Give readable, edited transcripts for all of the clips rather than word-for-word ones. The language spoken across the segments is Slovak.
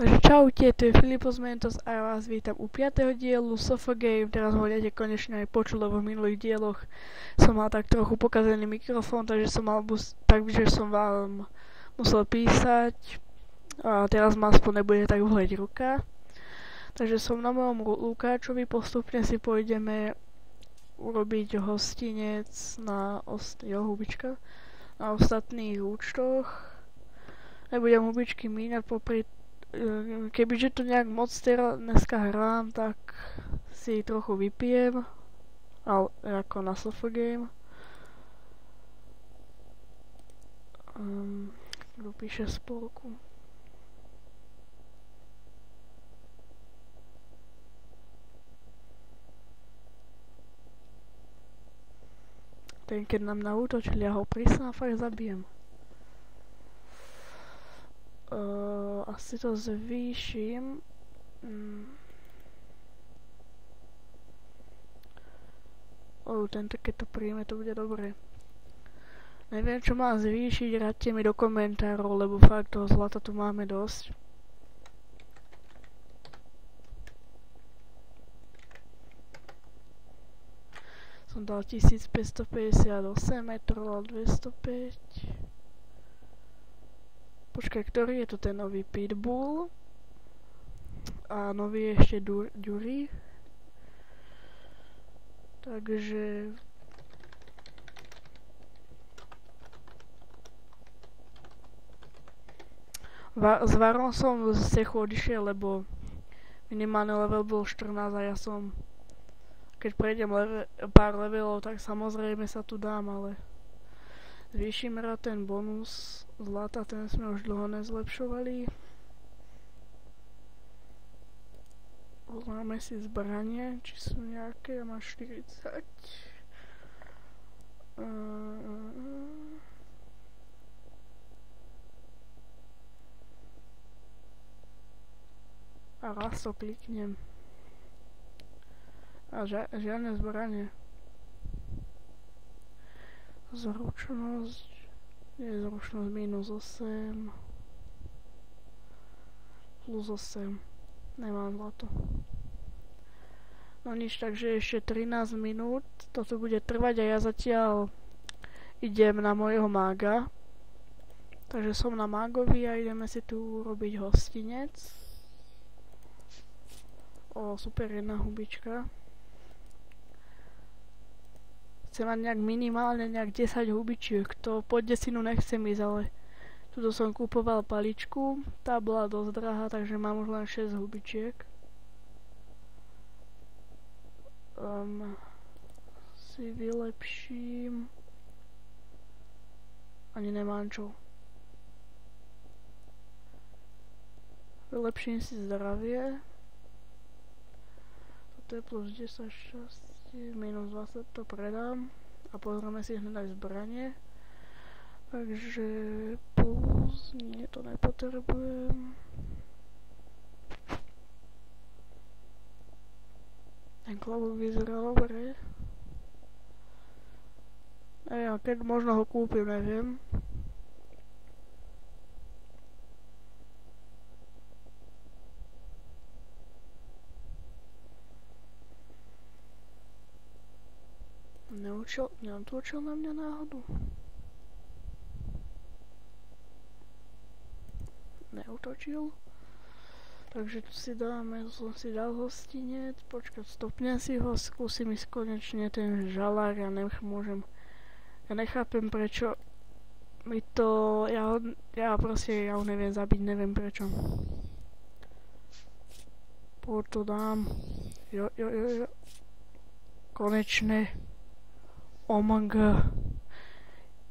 Takže čaute, tu je Filipos Mentos a ja vás vítam u 5. dielu Sofa Game. Teraz ho budete konečne aj počuť, lebo v minulých dieloch som mal tak trochu pokazený mikrofón, takže som vám musel písať a teraz ma aspoň nebude tak vleť ruka. Takže som na mojom Lukáčovi, postupne si pôjdeme urobiť hostinec na hubička na ostatných účtoch. Nebudem hubičky míňať kebyže to nejak moc dneska hrám, tak si trochu vypijem, ale ako na Sofa Game. Kto píše spolku? Ten, keď nám naútočili, ja ho prísne fakt zabijem. Asi to zvýšim. Tento keď to príjme, to bude dobré. Neviem, čo mám zvýšiť, radte mi do komentárov, lebo fakt toho zlata tu máme dosť. Som dal 1558 metrov a 205. Počkaj, ktorý je to ten nový Pitbull? A nový je ešte Dury. Takže... S Varom som z cechu odišiel, lebo minimálny level bol 14 a ja som... Keď prejdem pár levelov, tak samozrejme sa tu dám, ale... Zvýšime rád ten bonus zlata, ten sme už dlho nezlepšovali. Poznáme si zbranie, či sú nejaké, ja mám 40. A raz to kliknem. A žiadne zbranie. Zručnosť je zručnosť minus 8 plus 8. Nemám zlato. No nič, takže ešte 13 minút toto bude trvať a ja zatiaľ idem na mojho mága. Takže som na mágovi a ideme si tu robiť hostinec. Super, jedna hubička. Chcem mať nejak minimálne 10 hubičiek, to pod 10 nechcem ísť, ale tuto som kúpoval paličku, tá bola dosť drahá, takže mám už len 6 hubičiek. Si vylepším, ani nemám čo. Vylepším si zdravie, toto je plus 10 šťastie. Minus 20 to predám a pozrieme si hneď aj zbranie. Takže plus, nie, to nepotrebujem. Ten klobúk vyzerá dobre. Neviem, keď možno ho kúpim, neviem. Neotočil na mňa náhodu? Neotočil? Takže tu si dáme, som si dal hostinec, počkať, stopnem si ho, skúsim ísť konečne ten žalár, ja nechápem prečo mi to, ja ho neviem zabiť, neviem prečo. Poď to dám, jo, konečne. OMG.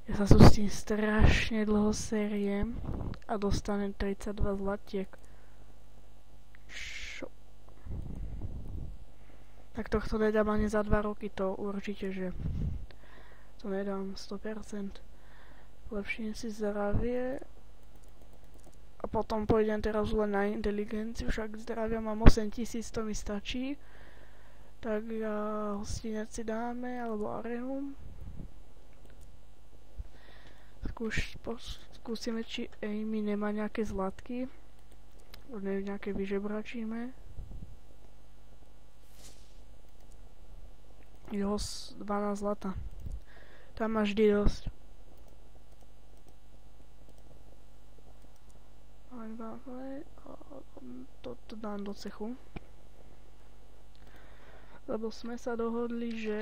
Ja sa sústím strašne dlho sériem a dostanem 32 zlatiek. Čo? Tak tohto nedám ani za 2 roky, to určite, že to nedám 100%. Lepším si zdravie a potom pôjdem teraz len na inteligenciu, však zdravia mám 8000, to mi stačí. Tak hostinec si dáme, alebo areum. Skúsime, či Amy nemá nejaké zlatky. nejaké vyžebračíme. Jo, 12 zlata. Tam máš vždy dosť. Toto dám do cechu. Lebo sme sa dohodli, že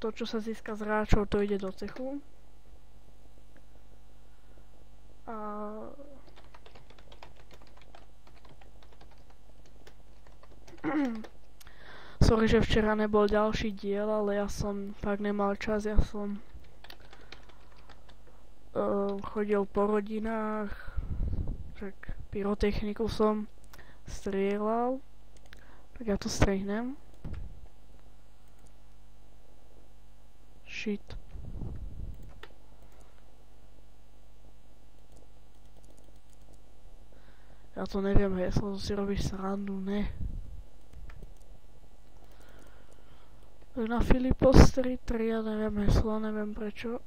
to, čo sa získa z hráčov, to ide do cechu. A sorry, že včera nebol ďalší diel, ale ja som fakt nemal čas, ja som chodil po rodinách, tak pyrotechniku som strieľal, tak ja to strihnem. Shit. Ja to neviem heslo, si robíš srandu, ne. Na Filipos Street 3, ja neviem heslo, neviem prečo.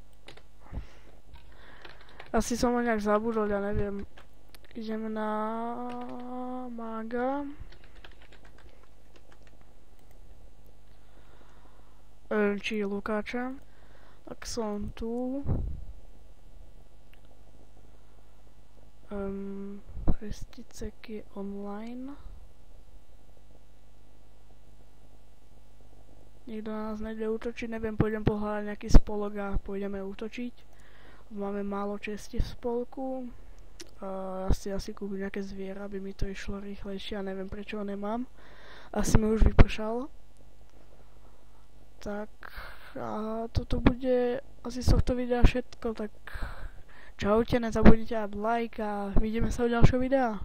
Asi som ho nejak zabudol, ja neviem. Idem na Maga. Či Lukáča. Tak som tu. Pesticeky online. Nikto na nás nejde útočiť, neviem, pôjdem pohľadať nejaký spolok a pôjdeme útočiť. Máme málo česti v spolku. Asi kúpim nejaké zviera, aby mi to išlo rýchlejšie a neviem prečo ho nemám. Asi mi už vypršalo. Tak a toto bude asi z tohto videa všetko, tak čaute, nezabudnite dať like a vidíme sa v ďalšom videa.